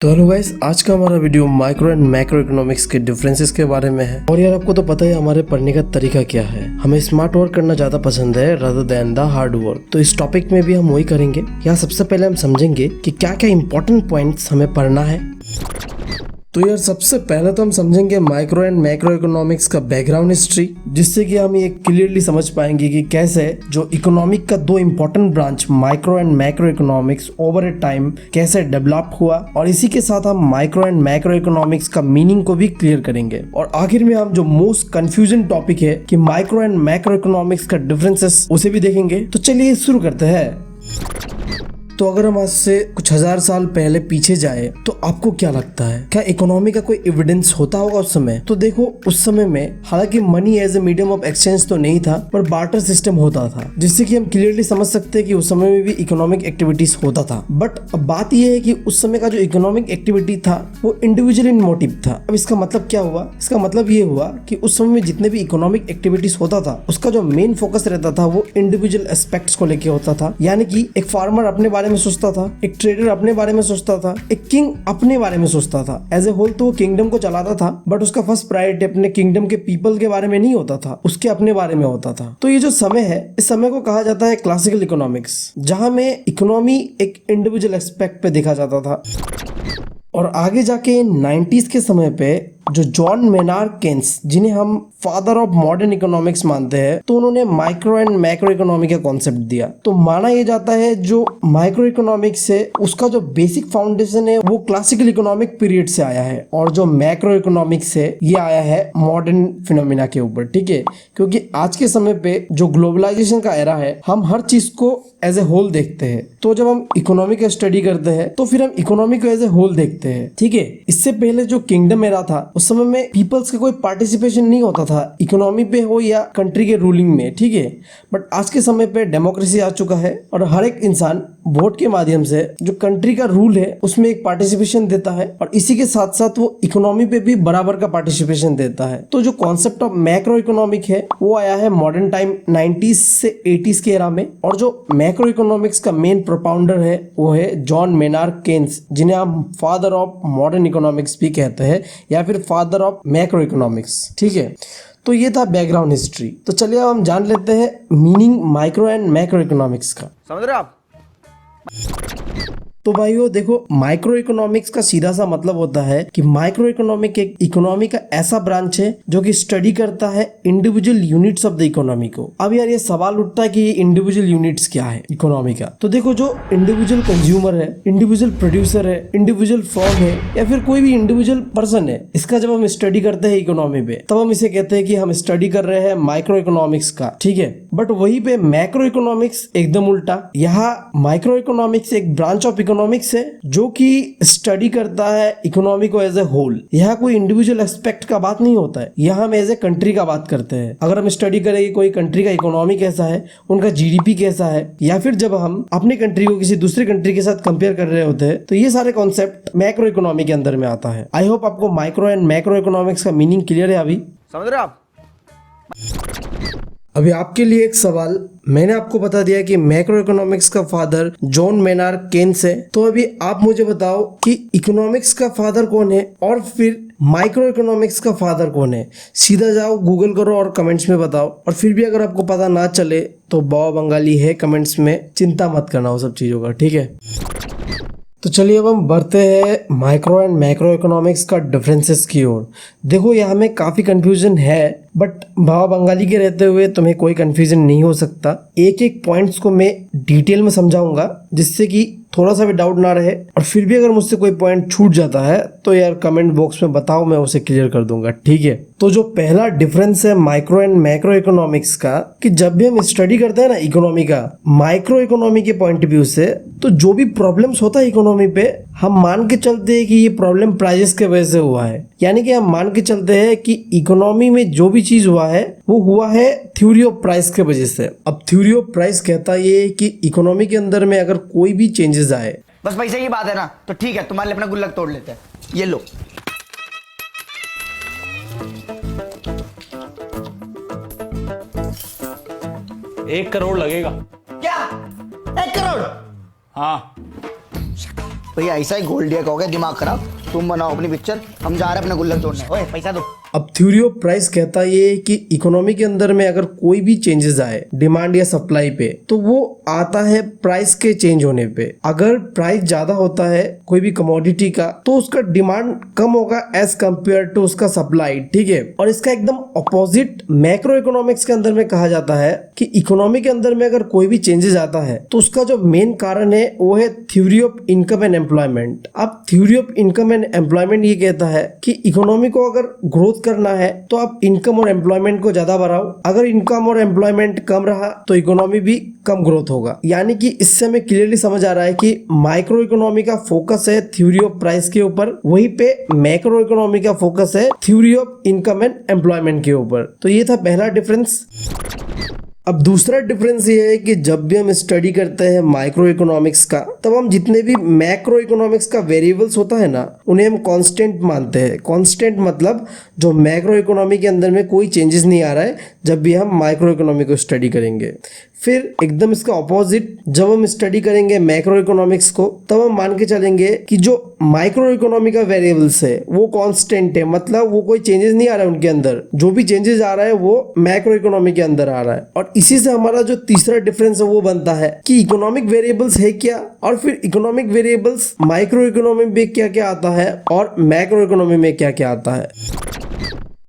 तो hello guys, आज का हमारा video micro and macro economics के डिफरेंसेस के बारे में है। और यार आपको तो पता है हमारे पढ़ने का तरीका क्या है। हमें स्मार्ट वर्क करना ज्यादा पसंद है rather than the hard work. तो इस टॉपिक में भी हम वही करेंगे। यहाँ सबसे पहले हम समझेंगे कि क्या क्या इंपॉर्टेंट पॉइंट्स हमें पढ़ना है। तो यार सबसे पहले तो हम समझेंगे माइक्रो एंड मैक्रो इकोनॉमिक्स का बैकग्राउंड हिस्ट्री, जिससे कि हम ये क्लियरली समझ पाएंगे कि कैसे जो इकोनॉमिक का दो important branch micro and macro economics over A time कैसे डेवलप हुआ। और इसी के साथ हम माइक्रो एंड मैक्रो इकोनॉमिक्स का मीनिंग को भी क्लियर करेंगे। और आखिर में हम जो मोस्ट कंफ्यूजन टॉपिक है कि माइक्रो एंड मैक्रो इकोनॉमिक्स का डिफरेंसेस, उसे भी देखेंगे। तो चलिए शुरू करते हैं। तो अगर हम आज से कुछ हजार साल पहले पीछे जाए तो आपको क्या लगता है, क्या इकोनॉमी का कोई एविडेंस होता होगा उस समय? तो देखो, उस समय में हालांकि money as a medium of exchange तो नहीं था, पर बार्टर सिस्टम होता था, जिससे कि हम क्लियरली समझ सकते हैं कि उस समय में भी इकोनॉमिक एक्टिविटीज होता था। बट अब बात यह है कि उस समय का जो इकोनॉमिक एक्टिविटी था वो इंडिविजुअल इन मोटिव था। अब इसका मतलब क्या हुआ? इसका मतलब ये हुआ कि उस समय में जितने भी इकोनॉमिक एक्टिविटीज होता था उसका जो मेन फोकस रहता था वो इंडिविजुअल एस्पेक्ट्स को लेके होता था। यानी कि एक फार्मर अपने बारे में सोचता था, एक ट्रेडर अपने बारे में सोचता था, एक किंग अपने बारे में सोचता था। एज ए होल तो वो किंगडम को चलाता था, बट उसका फर्स्ट प्रायोरिटी अपने किंगडम के पीपल के बारे में नहीं होता था, उसके अपने बारे में होता था। तो ये जो समय है, इस समय को कहा जाता है क्लासिकल इकोनॉमिक्स, जहां में इकोनॉमी एक इंडिविजुअल एस्पेक्ट पे देखा जाता था। और आगे जाके 90s के समय पे जो जॉन मेनार्ड केन्स, जिन्हें हम फादर ऑफ मॉडर्न इकोनॉमिक्स मानते हैं, तो उन्होंने माइक्रो एंड मैक्रो इकोनॉमी का कॉन्सेप्ट दिया। तो माना यह जाता है जो माइक्रो इकोनॉमिक्स है उसका जो बेसिक फाउंडेशन है वो क्लासिकल इकोनॉमिक पीरियड से आया है, और जो मैक्रो इकोनॉमिक्स है ये आया है मॉडर्न फिनोमिना के ऊपर। ठीक है, क्योंकि आज के समय पे जो ग्लोबलाइजेशन का एरा है, हम हर चीज को एज ए होल देखते हैं। तो जब हम इकोनॉमी का स्टडी करते हैं तो फिर हम इकोनॉमी को एज ए होल देखते हैं। ठीक है, इससे पहले जो किंगडम एरा था उस समय में पीपल्स का कोई पार्टिसिपेशन नहीं होता था इकोनॉमी पे हो या कंट्री के रूलिंग में। ठीक है, बट आज के समय पे डेमोक्रेसी आ चुका है और हर एक इंसान वोट के माध्यम से जो कंट्री का रूल है उसमें एक पार्टिसिपेशन देता है, और इसी के साथ साथ वो इकोनॉमी पे भी बराबर का पार्टिसिपेशन देता है। तो जो कॉन्सेप्ट ऑफ मैक्रो इकोनॉमिक है वो आया है मॉडर्न टाइम 90s से 80s के एरा में। और जो मैक्रो इकोनॉमिक्स का मेन प्रोपाउंडर है वो है जॉन मेनार्ड केन्स, जिन्हें हम फादर ऑफ मॉडर्न इकोनॉमिक्स भी कहते हैं या फिर फादर ऑफ मैक्रो इकोनॉमिक्स। ठीक है, तो ये था बैकग्राउंड हिस्ट्री। तो चलिए अब हम जान लेते हैं meaning micro and macro economics का। समझ रहे हो आप? तो भाइयों देखो, माइक्रो इकोनॉमिक्स का सीधा सा मतलब होता है कि माइक्रो इकोनॉमिक एक इकोनॉमी का ऐसा ब्रांच है जो कि स्टडी करता है individual units of the economy को। अब यार ये सवाल उठता है कि ये इंडिविजुअल यूनिट्स क्या है इकोनॉमी का। तो देखो, जो इंडिविजुअल कंज्यूमर है, इंडिविजुअल प्रोड्यूसर है, इंडिविजुअल फर्म है, या फिर कोई भी इंडिविजुअल पर्सन है, इसका जब हम स्टडी करते हैं इकोनॉमी पे, तब हम इसे कहते हैं कि हम स्टडी कर रहे हैं माइक्रो इकोनॉमिक्स का। ठीक है, बट वहीं पे मैक्रो इकोनॉमिक्स एकदम उल्टा। यहाँ माइक्रो इकोनॉमिक्स एक ब्रांच ऑफ इकोनॉमिक्स है जो कि स्टडी करता है इकोनॉमी को एज ए होल। यहाँ कोई इंडिविजुअल एस्पेक्ट का बात नहीं होता है, यहाँ हम एज ए कंट्री का बात करते हैं। अगर हम स्टडी करें कि कोई कंट्री का इकोनॉमी कैसा है, उनका जीडीपी कैसा है, या फिर जब हम अपनी कंट्री को किसी दूसरे कंट्री के साथ कंपेयर कर रहे होते हैं, तो ये सारे कॉन्सेप्ट मैक्रो इकोनॉमी के अंदर में आता है। आई होप आपको माइक्रो एंड मैक्रो इकोनॉमिक्स का मीनिंग क्लियर है अभी। समझ रहे हो आप? अभी आपके लिए एक सवाल, मैंने आपको बता दिया कि मैक्रो इकोनॉमिक्स का फादर जॉन मेनार्ड केन्स है। तो अभी आप मुझे बताओ कि इकोनॉमिक्स का फादर कौन है और फिर माइक्रो इकोनॉमिक्स का फादर कौन है। सीधा जाओ, गूगल करो और कमेंट्स में बताओ। और फिर भी अगर आपको पता ना चले तो बाबा बंगाली है कमेंट्स में, चिंता मत करना वो सब चीज़ों का। ठीक है, तो चलिए अब हम बढ़ते हैं माइक्रो एंड मैक्रो इकोनॉमिक्स का डिफरेंसेस की ओर। देखो, यहाँ में काफ़ी कंफ्यूजन है, बट बाबा बंगाली के रहते हुए तुम्हें कोई कंफ्यूजन नहीं हो सकता। एक एक पॉइंट्स को मैं डिटेल में समझाऊंगा जिससे कि थोड़ा सा भी डाउट ना रहे। और फिर भी अगर मुझसे कोई पॉइंट छूट जाता है तो यार कमेंट बॉक्स में बताओ, मैं उसे क्लियर कर दूंगा। ठीक है, तो जो पहला डिफरेंस है माइक्रो एंड मैक्रो इकोनॉमिक्स का, कि जब भी हम स्टडी करते हैं ना इकोनॉमी का माइक्रो इकोनॉमी के पॉइंट ऑफ व्यू से, तो जो भी प्रॉब्लम्स होता है इकोनॉमी पे, हम मान के चलते हैं कि ये प्रॉब्लम प्राइजेस के वजह से हुआ है। यानी कि हम मान के चलते हैं कि इकोनॉमी में जो भी चीज हुआ है वो हुआ है थ्योरी ऑफ प्राइस के वजह से। अब थ्योरी ऑफ प्राइस कहता ये है कि इकोनॉमी के अंदर में अगर कोई भी चेंजेस आए, बस पैसे की बात है ना, तो ठीक है, तुम्हारे लिए अपना गुल्लक तोड़ लेते हैं। ये लो। एक करोड़ लगेगा। क्या? 1 करोड़? हाँ, भैया ऐसा ही गोल्डिया का हो गया, दिमाग खराब। तुम बनाओ अपनी पिक्चर, हम जा रहे हैं अपना गुल्लक तोड़ने। ओए पैसा दो। अब थ्योरी ऑफ प्राइस कहता है ये कि इकोनॉमी के अंदर में अगर कोई भी चेंजेस आए डिमांड या सप्लाई पे, तो वो आता है प्राइस के चेंज होने पे। अगर प्राइस ज्यादा होता है कोई भी कमोडिटी का, तो उसका डिमांड कम होगा एज कंपेयर टू उसका सप्लाई, ठीक है। और इसका एकदम अपोजिट मैक्रो इकोनॉमिक्स के अंदर में कहा जाता है कि इकोनॉमी के अंदर में अगर कोई भी चेंजेस आता है तो उसका जो मेन कारण है वो है theory of income and employment. अब theory of income and employment ये कहता है कि इकोनॉमी को अगर ग्रोथ करना है तो आप इनकम और एम्प्लॉयमेंट को ज्यादा बढ़ाओ। अगर इनकम और एम्प्लॉयमेंट कम रहा तो इकोनॉमी भी कम ग्रोथ होगा। यानी कि इससे हमें क्लियरली समझ आ रहा है कि माइक्रो इकोनॉमी का फोकस है थ्योरी ऑफ प्राइस के ऊपर, वहीं पे मैक्रो इकोनॉमी का फोकस है theory of income and employment के ऊपर। तो ये था पहला डिफरेंस। अब दूसरा डिफरेंस ये है कि जब भी हम स्टडी करते हैं माइक्रो इकोनॉमिक्स का, तब हम जितने भी मैक्रो इकोनॉमिक्स का वेरिएबल्स होता है ना, उन्हें हम कांस्टेंट मानते हैं। कांस्टेंट मतलब जो मैक्रो इकोनॉमी के अंदर में कोई चेंजेस नहीं आ रहा है जब भी हम माइक्रो इकोनॉमी को स्टडी करेंगे। फिर एकदम इसका ऑपोजिट, जब हम स्टडी करेंगे मैक्रो इकोनॉमिक्स को, तब हम मान के चलेंगे कि जो माइक्रो इकोनॉमी का वेरिएबल्स है वो कांस्टेंट है, मतलब वो कोई चेंजेस नहीं आ रहा है उनके अंदर। जो भी चेंजेस आ रहा है वो मैक्रो इकोनॉमी के अंदर आ रहा है। और इसी से हमारा जो तीसरा डिफरेंस है वो बनता है कि इकोनॉमिक वेरिएबल्स है क्या, और फिर इकोनॉमिक वेरिएबल्स माइक्रो इकोनॉमी में क्या क्या आता है और मैक्रो इकोनॉमी में क्या क्या आता है।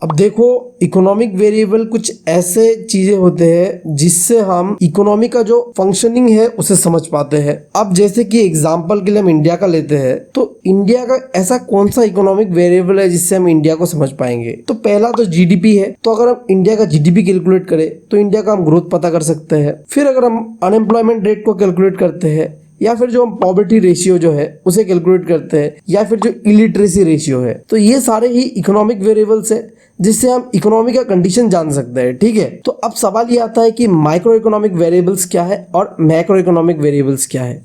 अब देखो, इकोनॉमिक वेरिएबल कुछ ऐसे चीजें होते हैं जिससे हम इकोनॉमी का जो फंक्शनिंग है उसे समझ पाते हैं। अब जैसे कि एग्जांपल के लिए हम इंडिया का लेते हैं, तो इंडिया का ऐसा कौन सा इकोनॉमिक वेरिएबल है जिससे हम इंडिया को समझ पाएंगे। तो पहला तो जीडीपी है। तो अगर हम इंडिया का जीडीपी कैलकुलेट करें तो इंडिया का हम ग्रोथ पता कर सकते हैं। फिर अगर हम अनएम्प्लॉयमेंट रेट को कैलकुलेट करते हैं, या फिर जो हम पॉवर्टी रेशियो जो है उसे कैलकुलेट करते हैं, या फिर जो इलिटरेसी रेशियो है, तो ये सारे ही इकोनॉमिक वेरिएबल्स है जिससे हम इकोनॉमी का कंडीशन जान सकते हैं, ठीक है। तो अब सवाल ये आता है कि माइक्रो इकोनॉमिक वेरिएबल्स क्या है और मैक्रो इकोनॉमिक वेरिएबल्स क्या है।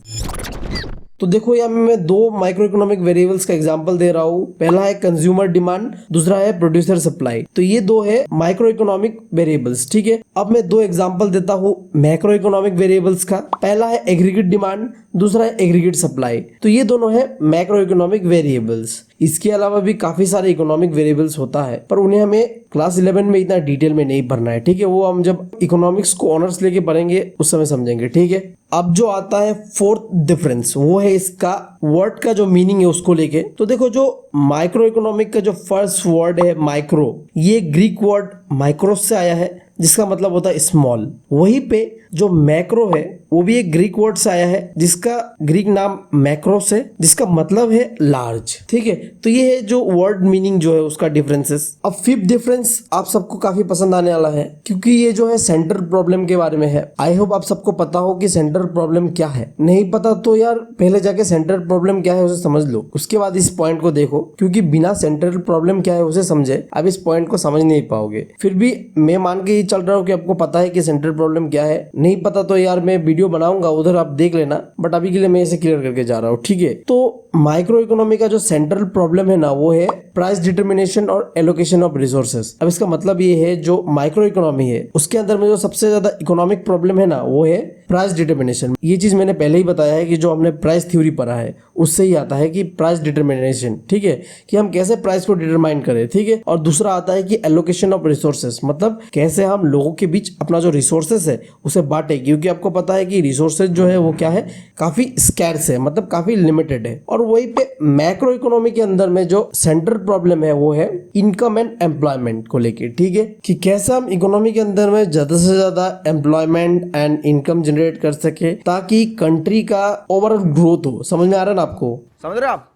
तो देखो, यहाँ मैं दो माइक्रो इकोनॉमिक वेरिएबल्स का एग्जांपल दे रहा हूँ। पहला है कंज्यूमर डिमांड, दूसरा है प्रोड्यूसर सप्लाई। तो ये दो है माइक्रो इकोनॉमिक वेरिएबल्स, ठीक है। अब मैं दो एग्जांपल देता हूँ मैक्रो इकोनॉमिक वेरिएबल्स का। पहला है एग्रीगेट डिमांड, दूसरा है एग्रीगेट सप्लाई। तो ये दोनों है मैक्रो इकोनॉमिक वेरिएबल्स। इसके अलावा भी काफी सारे इकोनॉमिक वेरिएबल्स होता है, पर उन्हें हमें क्लास 11 में इतना डिटेल में नहीं पढ़ना है, ठीक है। वो हम जब इकोनॉमिक्स को ऑनर्स लेके पढ़ेंगे उस समय समझेंगे, ठीक है। अब जो आता है फोर्थ डिफरेंस, वो है इसका वर्ड का जो मीनिंग है उसको लेके। तो देखो, जो माइक्रो इकोनॉमिक का जो फर्स्ट वर्ड है माइक्रो, ये ग्रीक वर्ड माइक्रोस से आया है जिसका मतलब होता है स्मॉल। वहीं पे जो मैक्रो है वो भी एक ग्रीक वर्ड से आया है जिसका ग्रीक नाम मैक्रोस है, जिसका मतलब है लार्ज, ठीक है। तो ये है जो वर्ड मीनिंग जो है उसका डिफरेंसेस। अब फिफ्थ डिफरेंस आप सबको काफी पसंद आने वाला है, क्योंकि ये जो है सेंट्रल प्रॉब्लम के बारे में है। आई होप आप सबको पता हो कि सेंट्रल प्रॉब्लम क्या है। नहीं पता तो यार पहले जाके सेंट्रल प्रॉब्लम क्या है उसे समझ लो, उसके बाद इस पॉइंट को देखो, क्योंकि बिना सेंट्रल प्रॉब्लम क्या है उसे समझे आप इस पॉइंट को समझ नहीं पाओगे। फिर भी मैं मान के चल रहा हूँ कि आपको पता है कि सेंट्रल प्रॉब्लम क्या है। नहीं पता तो यार मैं वीडियो बनाऊंगा, उधर आप देख लेना, बट अभी के लिए मैं इसे क्लियर करके जा रहा हूँ, ठीक है। तो माइक्रो इकोनॉमी का जो सेंट्रल प्रॉब्लम है ना, वो है प्राइस डिटर्मिनेशन और एलोकेशन ऑफ रिसोर्सेज। अब इसका मतलब ये है जो माइक्रो इकोनॉमी है उसके अंदर में जो सबसे ज्यादा इकोनॉमिक प्रॉब्लम है ना, वो है प्राइस डिटर्मिनेशन। ये चीज मैंने पहले ही बताया है कि जो हमने प्राइस थ्योरी पढ़ा है उससे ही आता है कि प्राइस डिटर्मिनेशन, ठीक है, कि हम कैसे प्राइस को डिटरमाइन करें, ठीक है। और दूसरा आता है कि एलोकेशन ऑफ रिसोर्सेज, मतलब कैसे हम लोगों के बीच अपना जो रिसोर्सेज है उसे बांटे, क्योंकि आपको पता है कि रिसोर्सेज जो है वो क्या है, काफी स्कैर्स है, मतलब काफी लिमिटेड है। और वहीं पे मैक्रो इकोनॉमी के अंदर में जो सेंट्रल प्रॉब्लम है वो है इनकम एंड एम्प्लॉयमेंट को लेके, ठीक है, कि कैसे हम इकोनॉमी के अंदर में ज्यादा से ज्यादा एम्प्लॉयमेंट एंड इनकम जनरेट कर सके ताकि कंट्री का ओवरऑल ग्रोथ हो। समझ में आ रहा है ना आपको? समझ रहे हो आप?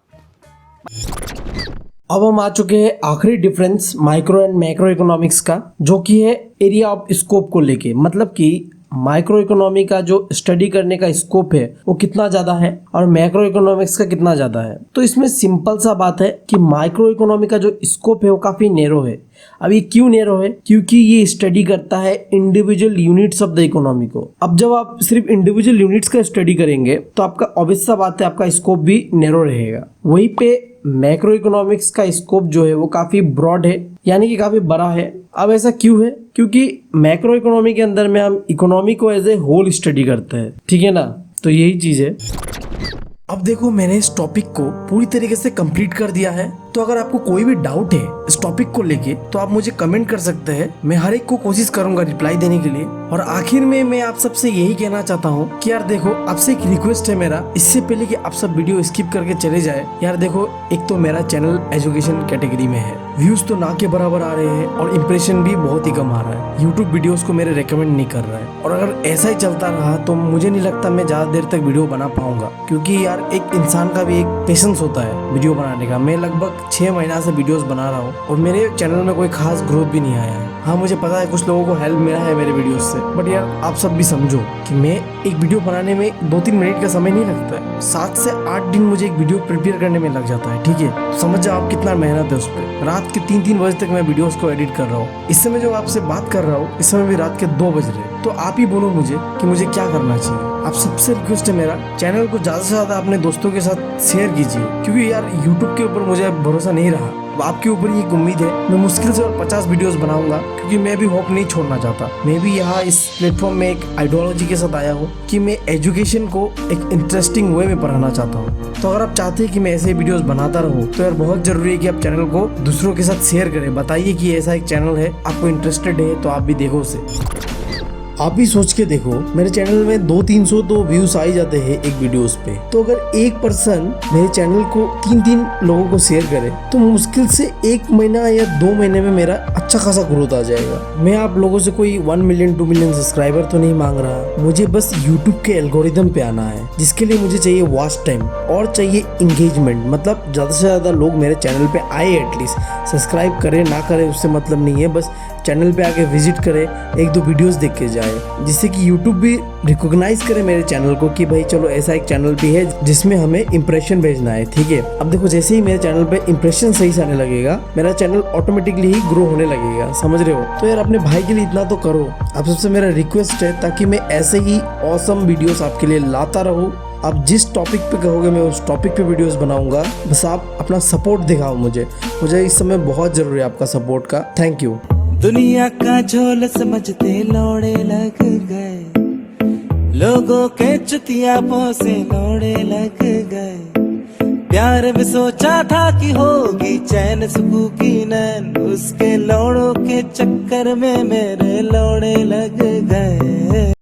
अब हम आ चुके हैं आखिरी difference micro and macro economics का, जो कि है एरिया ऑफ स्कोप को लेके। मतलब कि माइक्रो इकोनॉमी का जो स्टडी करने का स्कोप है वो कितना ज्यादा है और मैक्रो इकोनॉमिक्स का कितना ज्यादा है। तो इसमें सिंपल सा बात है कि माइक्रो इकोनॉमी का जो स्कोप है वो काफी नैरो है। अब ये क्यों नैरो है? क्योंकि ये स्टडी करता है individual units of the economy को। अब जब आप सिर्फ इंडिविजुअल यूनिट्स का स्टडी करेंगे तो आपका ऑब्वियस सा बात है आपका स्कोप भी नैरो रहेगा। वहीं पे मैक्रो इकोनॉमिक्स का स्कोप जो है वो काफी ब्रॉड है, यानी कि काफी बड़ा है। अब ऐसा क्यों है? क्योंकि मैक्रो इकोनॉमी के अंदर में हम इकोनॉमी को एज ए होल स्टडी करते हैं, ठीक है ना। तो यही चीज है। अब देखो मैंने इस टॉपिक को पूरी तरीके से कंप्लीट कर दिया है। तो अगर आपको कोई भी डाउट है इस टॉपिक को लेके तो आप मुझे कमेंट कर सकते हैं। मैं हर एक को कोशिश करूंगा रिप्लाई देने के लिए। और आखिर में मैं आप सबसे यही कहना चाहता हूँ कि यार देखो आपसे एक रिक्वेस्ट है मेरा, इससे पहले कि आप सब वीडियो स्किप करके चले जाए। यार देखो एक तो मेरा चैनल एजुकेशन कैटेगरी में है, व्यूज तो ना के बराबर आ रहे हैं और इम्प्रेशन भी बहुत ही कम आ रहा है। यूट्यूब वीडियोस को मेरे रेकमेंड नहीं कर रहा है। और अगर ऐसा ही चलता रहा तो मुझे नहीं लगता मैं ज्यादा देर तक वीडियो बना पाऊंगा, क्योंकि यार एक इंसान का भी एक पेशेंस होता है वीडियो बनाने का। मैं लगभग 6 महीना से वीडियोस बना रहा हूँ और मेरे चैनल में कोई खास ग्रोथ भी नहीं आया है। हाँ मुझे पता है कुछ लोगों को हेल्प मिला है मेरे वीडियोस से, बट यार आप सब भी समझो कि मैं एक वीडियो बनाने में 2-3 मिनट का समय नहीं लगता है। 7 से 8 दिन मुझे एक वीडियो प्रिपेयर करने में लग जाता है। ठीक है, तो समझ जाओ आप कितना मेहनत है उस पर। रात के 3-3 बजे तक मैं वीडियोस को एडिट कर रहा हूँ। इस समय जो आपसे बात कर रहा हूँ इस समय भी रात के 2 बज रहे हैं। तो आप ही बोलो मुझे कि मुझे क्या करना चाहिए। आप सबसे रिक्वेस्ट है मेरा, चैनल को ज्यादा से ज्यादा अपने दोस्तों के साथ शेयर कीजिए, क्योंकि यार यूट्यूब के ऊपर मुझे भरोसा नहीं रहा। आपके ऊपर ही एक उम्मीद है। मैं मुश्किल से और 50 वीडियोस बनाऊंगा, क्योंकि मैं भी होप नहीं छोड़ना चाहता। मैं भी यहाँ इस प्लेटफॉर्म में एक आइडियोलॉजी के साथ आया हूँ कि मैं एजुकेशन को एक इंटरेस्टिंग वे में पढ़ाना चाहता हूँ। तो अगर आप चाहते हैं कि मैं ऐसे वीडियोस बनाता रहूँ तो यार बहुत जरूरी है कि आप चैनल को दूसरों के साथ शेयर करें। बताइए कि ऐसा एक चैनल है, आपको इंटरेस्टेड है तो आप भी देखो उसे। आप भी सोच के देखो, मेरे चैनल में 200-300 तो व्यूज आ ही जाते हैं एक वीडियोस पे। तो अगर एक पर्सन मेरे चैनल को 3 लोगों को शेयर करे तो मुश्किल से 1 महीना या 2 महीने में मेरा अच्छा खासा ग्रोथ आ जाएगा। मैं आप लोगों से कोई 1 मिलियन 2 मिलियन सब्सक्राइबर तो नहीं मांग रहा, मुझे बस यूट्यूब के एल्गोरिदम पे आना है, जिसके लिए मुझे चाहिए वॉच टाइम और चाहिए इंगेजमेंट। मतलब ज्यादा से ज्यादा लोग मेरे चैनल पे आए, एटलीस्ट सब्सक्राइब करे ना करे उससे मतलब नहीं है, बस चैनल पे आके विजिट करे, 1-2 वीडियोस देख के जाए, जिससे कि यूट्यूब भी रिकॉग्नाइज करे मेरे चैनल को कि भाई चलो ऐसा एक चैनल भी है जिसमें हमें इंप्रेशन भेजना है। ठीक है, अब देखो जैसे ही मेरे चैनल पे इंप्रेशन सही से आने लगेगा मेरा चैनल ऑटोमेटिकली ही ग्रो होने लगेगा, समझ रहे हो। तो यार अपने भाई के लिए इतना तो करो। आप सबसे मेरा रिक्वेस्ट है, ताकि मैं ऐसे ही ऑसम वीडियोस आपके लिए लाता रहूं। आप जिस टॉपिक पे कहोगे मैं उस टॉपिक पे वीडियोस बनाऊंगा, बस आप अपना सपोर्ट दिखाओ मुझे इस समय बहुत जरूरी है आपका सपोर्ट का। Thank you. दुनिया का झोल समझते लौड़े लग गए, लोगों के चुतियापों से लौड़े लग गए। प्यार में सोचा था कि होगी चैन सुकून की नैन, उसके लौड़ों के चक्कर में मेरे लौड़े लग गए।